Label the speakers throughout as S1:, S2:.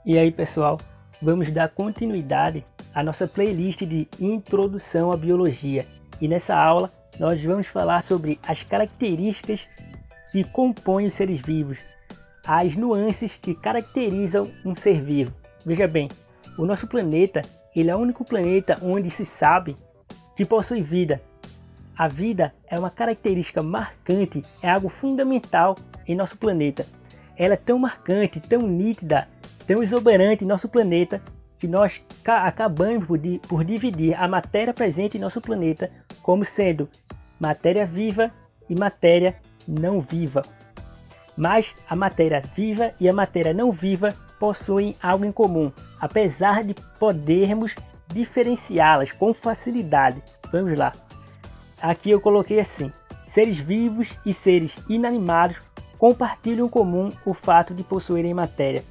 S1: E aí pessoal, vamos dar continuidade à nossa playlist de Introdução à Biologia. E nessa aula nós vamos falar sobre as características que compõem os seres vivos, as nuances que caracterizam um ser vivo. Veja bem, o nosso planeta ele é o único planeta onde se sabe que possui vida. A vida é uma característica marcante, é algo fundamental em nosso planeta. Ela é tão marcante, tão nítida, tão exuberante em nosso planeta, que nós acabamos por dividir a matéria presente em nosso planeta como sendo matéria viva e matéria não viva. Mas a matéria viva e a matéria não viva possuem algo em comum, apesar de podermos diferenciá-las com facilidade. Vamos lá. Aqui eu coloquei assim: seres vivos e seres inanimados compartilham em comum o fato de possuírem matéria.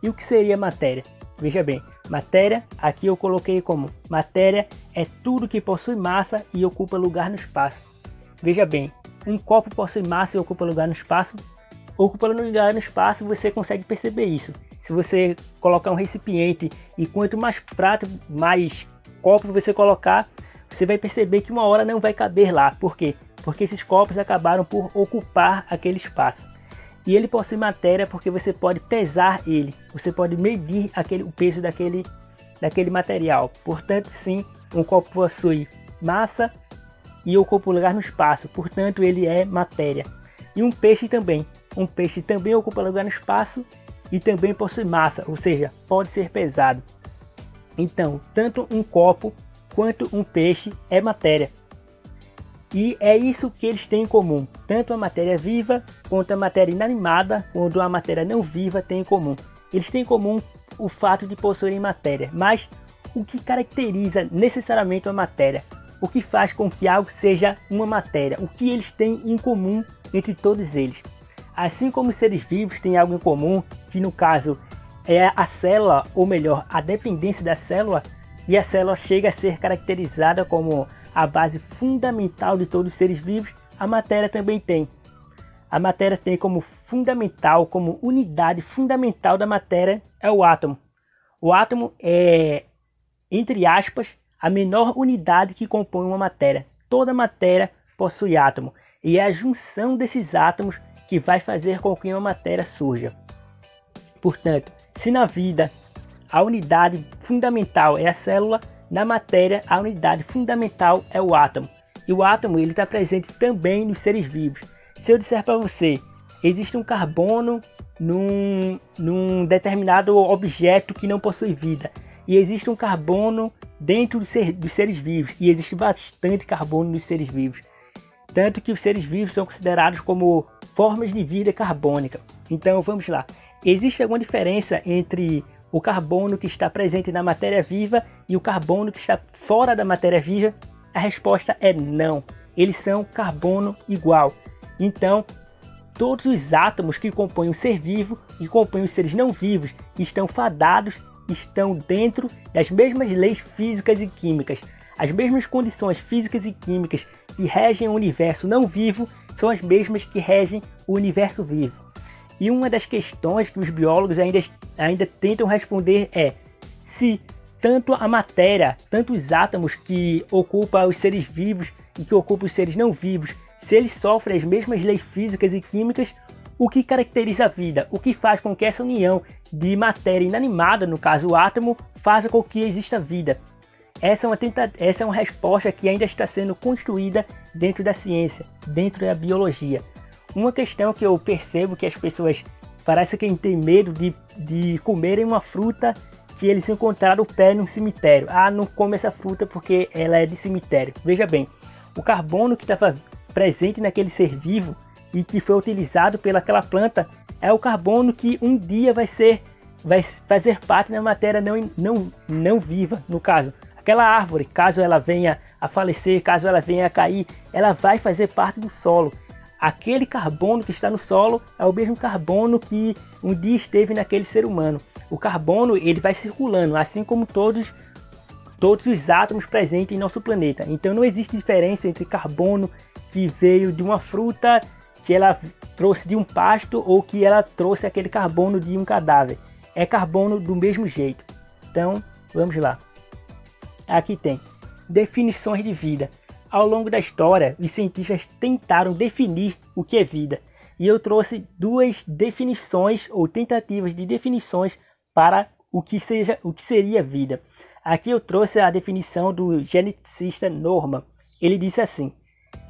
S1: E o que seria matéria? Veja bem, matéria, aqui eu coloquei como matéria é tudo que possui massa e ocupa lugar no espaço. Veja bem, um copo possui massa e ocupa lugar no espaço. Ocupando lugar no espaço, você consegue perceber isso. Se você colocar um recipiente e quanto mais prato, mais copos você colocar, você vai perceber que uma hora não vai caber lá. Por quê? Porque esses copos acabaram por ocupar aquele espaço. E ele possui matéria porque você pode pesar ele, você pode medir o peso daquele material. Portanto, sim, um copo possui massa e ocupa lugar no espaço, portanto ele é matéria. E um peixe também ocupa lugar no espaço e também possui massa, ou seja, pode ser pesado. Então, tanto um copo quanto um peixe é matéria. E é isso que eles têm em comum, tanto a matéria viva quanto a matéria inanimada, quanto a matéria não viva tem em comum. Eles têm em comum o fato de possuírem matéria, mas o que caracteriza necessariamente uma matéria? O que faz com que algo seja uma matéria? O que eles têm em comum entre todos eles? Assim como os seres vivos têm algo em comum, que no caso é a célula, ou melhor, a dependência da célula, e a célula chega a ser caracterizada como a base fundamental de todos os seres vivos, a matéria também tem. A matéria tem como fundamental, como unidade fundamental da matéria, é o átomo. O átomo é, entre aspas, a menor unidade que compõe uma matéria. Toda matéria possui átomo, e é a junção desses átomos que vai fazer com que uma matéria surja. Portanto, se na vida a unidade fundamental é a célula, na matéria a unidade fundamental é o átomo. E o átomo ele está presente também nos seres vivos. Se eu disser para você, existe um carbono num determinado objeto que não possui vida, e existe um carbono dentro dos seres vivos, e existe bastante carbono nos seres vivos. Tanto que os seres vivos são considerados como formas de vida carbônica. Então vamos lá. Existe alguma diferença entre o carbono que está presente na matéria viva e o carbono que está fora da matéria viva? A resposta é não. Eles são carbono igual. Então, todos os átomos que compõem o ser vivo e compõem os seres não vivos estão fadados, estão dentro das mesmas leis físicas e químicas. As mesmas condições físicas e químicas que regem o universo não vivo são as mesmas que regem o universo vivo. E uma das questões que os biólogos ainda tentam responder é se tanto a matéria, tanto os átomos que ocupam os seres vivos e que ocupam os seres não vivos, se eles sofrem as mesmas leis físicas e químicas, o que caracteriza a vida? O que faz com que essa união de matéria inanimada, no caso o átomo, faça com que exista vida? Essa é uma resposta que ainda está sendo construída dentro da ciência, dentro da biologia. Uma questão que eu percebo que as pessoas parece que têm medo de comerem uma fruta que eles encontraram o pé num cemitério. Ah, não come essa fruta porque ela é de cemitério. Veja bem, o carbono que estava presente naquele ser vivo e que foi utilizado pelaquela planta é o carbono que um dia vai fazer parte da matéria não viva, no caso. Aquela árvore, caso ela venha a falecer, caso ela venha a cair, ela vai fazer parte do solo. Aquele carbono que está no solo é o mesmo carbono que um dia esteve naquele ser humano. O carbono ele vai circulando, assim como todos os átomos presentes em nosso planeta. Então não existe diferença entre carbono que veio de uma fruta que ela trouxe de um pasto ou que ela trouxe aquele carbono de um cadáver. é carbono do mesmo jeito. Então, vamos lá. Aqui tem definições de vida. Ao longo da história, os cientistas tentaram definir o que é vida. E eu trouxe duas definições ou tentativas de definições para o que seria vida. Aqui eu trouxe a definição do geneticista Norman. Ele disse assim: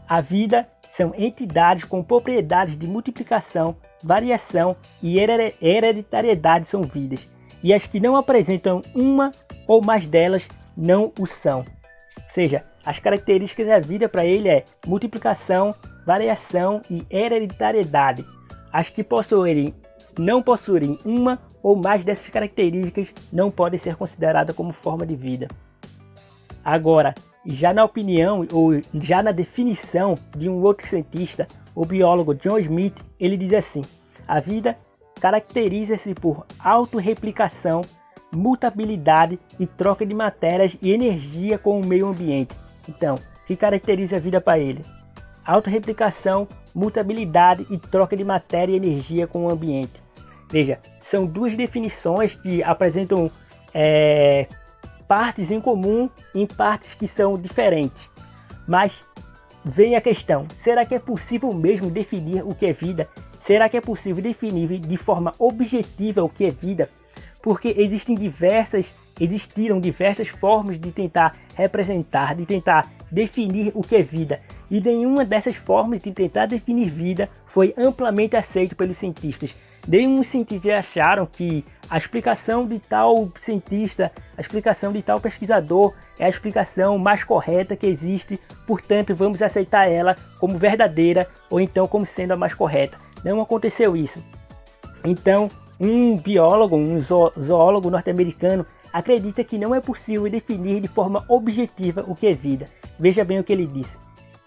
S1: a vida são entidades com propriedades de multiplicação, variação e hereditariedade são vidas. E as que não apresentam uma ou mais delas não o são. Ou seja, as características da vida para ele é multiplicação, variação e hereditariedade. As que não possuírem uma ou mais dessas características não podem ser consideradas como forma de vida. Agora, já na opinião ou já na definição de um outro cientista, o biólogo John Smith, ele diz assim: a vida caracteriza-se por autorreplicação, mutabilidade e troca de matérias e energia com o meio ambiente. Então, o que caracteriza a vida para ele? Autorreplicação, mutabilidade e troca de matéria e energia com o ambiente. Veja, são duas definições que apresentam partes em comum em partes que são diferentes. Mas vem a questão, será que é possível mesmo definir o que é vida? Será que é possível definir de forma objetiva o que é vida? Porque existiram diversas formas de tentar representar, de tentar definir o que é vida. E nenhuma dessas formas de tentar definir vida foi amplamente aceita pelos cientistas. Nenhum cientistas acharam que a explicação de tal cientista, a explicação de tal pesquisador é a explicação mais correta que existe, portanto vamos aceitar ela como verdadeira ou então como sendo a mais correta. Não aconteceu isso. Então, um biólogo, um zoólogo norte-americano acredita que não é possível definir de forma objetiva o que é vida. Veja bem o que ele disse: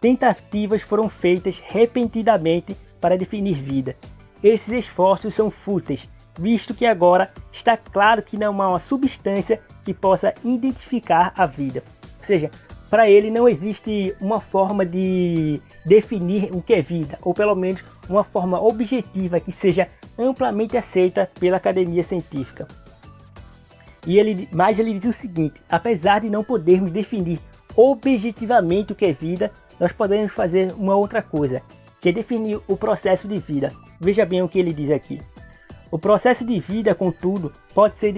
S1: tentativas foram feitas repentinamente para definir vida. Esses esforços são fúteis, visto que agora está claro que não há uma substância que possa identificar a vida. Ou seja, para ele não existe uma forma de definir o que é vida, ou pelo menos uma forma objetiva que seja amplamente aceita pela academia científica. Mas ele diz o seguinte: apesar de não podermos definir objetivamente o que é vida, nós podemos fazer uma outra coisa, que é definir o processo de vida. Veja bem o que ele diz aqui. O processo de vida, contudo, pode ser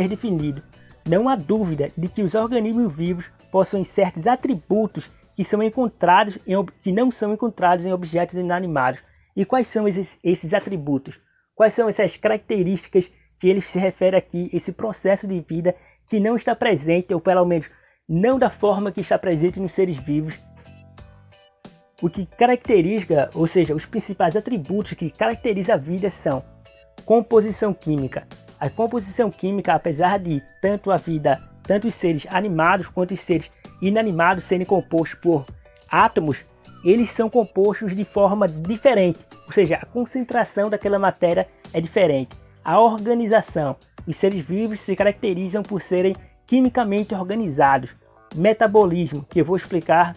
S1: definido. Não há dúvida de que os organismos vivos possuem certos atributos que não são encontrados em objetos inanimados. E quais são esses atributos? Quais são essas características que ele se refere aqui, esse processo de vida que não está presente, ou pelo menos não da forma que está presente nos seres vivos? O que caracteriza, ou seja, os principais atributos que caracterizam a vida são composição química. A composição química, apesar de tanto os seres animados quanto os seres inanimados serem compostos por átomos, eles são compostos de forma diferente, ou seja, a concentração daquela matéria é diferente. A organização, os seres vivos se caracterizam por serem quimicamente organizados. Metabolismo, que eu vou explicar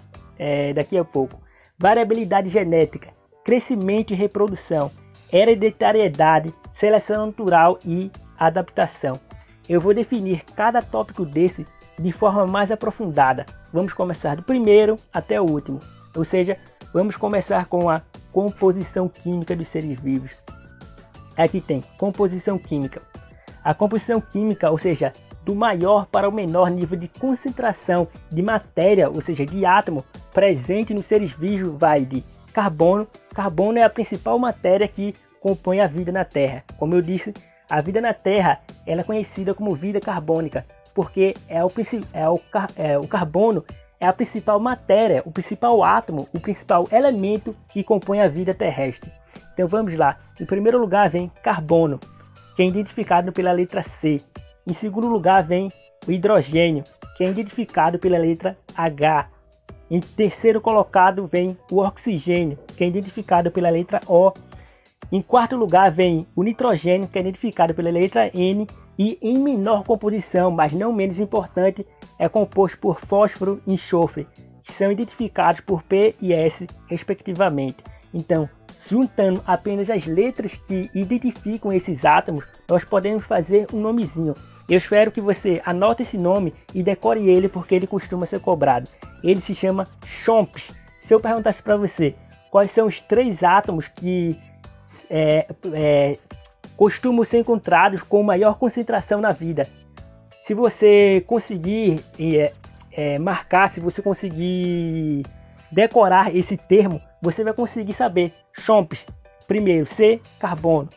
S1: daqui a pouco. Variabilidade genética, crescimento e reprodução, hereditariedade, seleção natural e adaptação. Eu vou definir cada tópico desse de forma mais aprofundada. Vamos começar do primeiro até o último, ou seja, vamos começar com a composição química dos seres vivos. Aqui tem composição química. A composição química, ou seja, do maior para o menor nível de concentração de matéria, ou seja, de átomo, presente nos seres vivos vai de carbono. Carbono é a principal matéria que compõe a vida na Terra. Como eu disse, a vida na Terra ela é conhecida como vida carbônica, porque o carbono é a principal matéria, o principal átomo, o principal elemento que compõe a vida terrestre. Então vamos lá. Em primeiro lugar vem carbono, que é identificado pela letra C. Em segundo lugar vem o hidrogênio, que é identificado pela letra H. Em terceiro colocado vem o oxigênio, que é identificado pela letra O. Em quarto lugar vem o nitrogênio, que é identificado pela letra N. E em menor composição, mas não menos importante, é composto por fósforo e enxofre, que são identificados por P e S, respectivamente. Então, Juntando apenas as letras que identificam esses átomos, nós podemos fazer um nomezinho. Eu espero que você anote esse nome e decore ele, porque ele costuma ser cobrado. Ele se chama CHOMPS. Se eu perguntasse para você quais são os 3 átomos que costumam ser encontrados com maior concentração na vida, se você conseguir marcar, se você conseguir decorar esse termo, você vai conseguir saber. CHOMPS, primeiro C, carbono,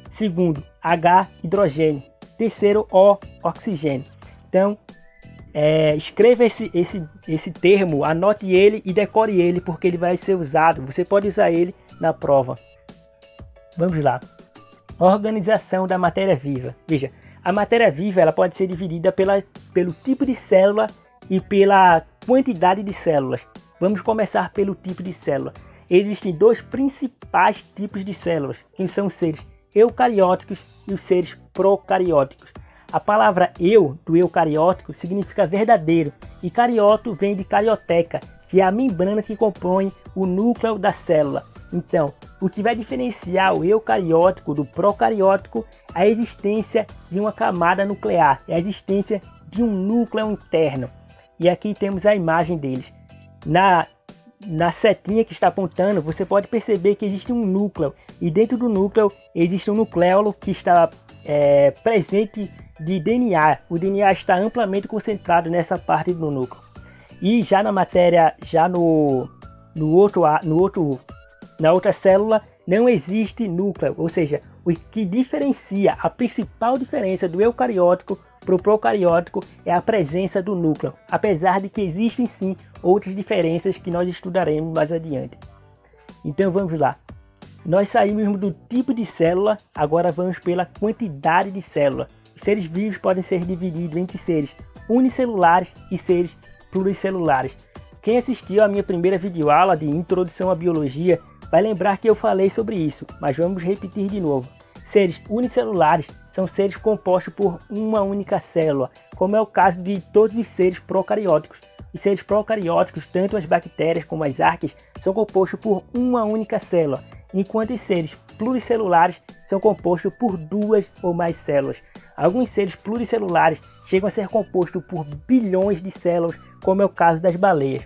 S1: segundo H, hidrogênio, terceiro O, oxigênio. Então escreva esse termo, anote ele e decore ele, porque ele vai ser usado, você pode usar ele na prova. Vamos lá. Organização da matéria viva. Veja, a matéria viva ela pode ser dividida pelo tipo de célula e pela quantidade de células. Vamos começar pelo tipo de célula. Existem 2 principais tipos de células, que são os seres eucarióticos e os seres procarióticos. A palavra eu, do eucariótico, significa verdadeiro, e carioto vem de carioteca, que é a membrana que compõe o núcleo da célula. Então, o que vai diferenciar o eucariótico do procariótico é a existência de uma camada nuclear, é a existência de um núcleo interno. E aqui temos a imagem deles. Na setinha que está apontando, você pode perceber que existe um núcleo, e dentro do núcleo existe um nucleolo que está presente de DNA. O DNA está amplamente concentrado nessa parte do núcleo. E já na matéria, já na outra célula não existe núcleo, ou seja, o que diferencia, a principal diferença do eucariótico para o procariótico é a presença do núcleo, apesar de que existem sim outras diferenças que nós estudaremos mais adiante. Então vamos lá. Nós saímos do tipo de célula, agora vamos pela quantidade de célula. Os seres vivos podem ser divididos entre seres unicelulares e seres pluricelulares. Quem assistiu à minha primeira videoaula de Introdução à Biologia vai lembrar que eu falei sobre isso, mas vamos repetir de novo. Seres unicelulares são seres compostos por uma única célula, como é o caso de todos os seres procarióticos. Os seres procarióticos, tanto as bactérias como as arqueias, são compostos por uma única célula, enquanto os seres pluricelulares são compostos por 2 ou mais células. Alguns seres pluricelulares chegam a ser compostos por bilhões de células, como é o caso das baleias.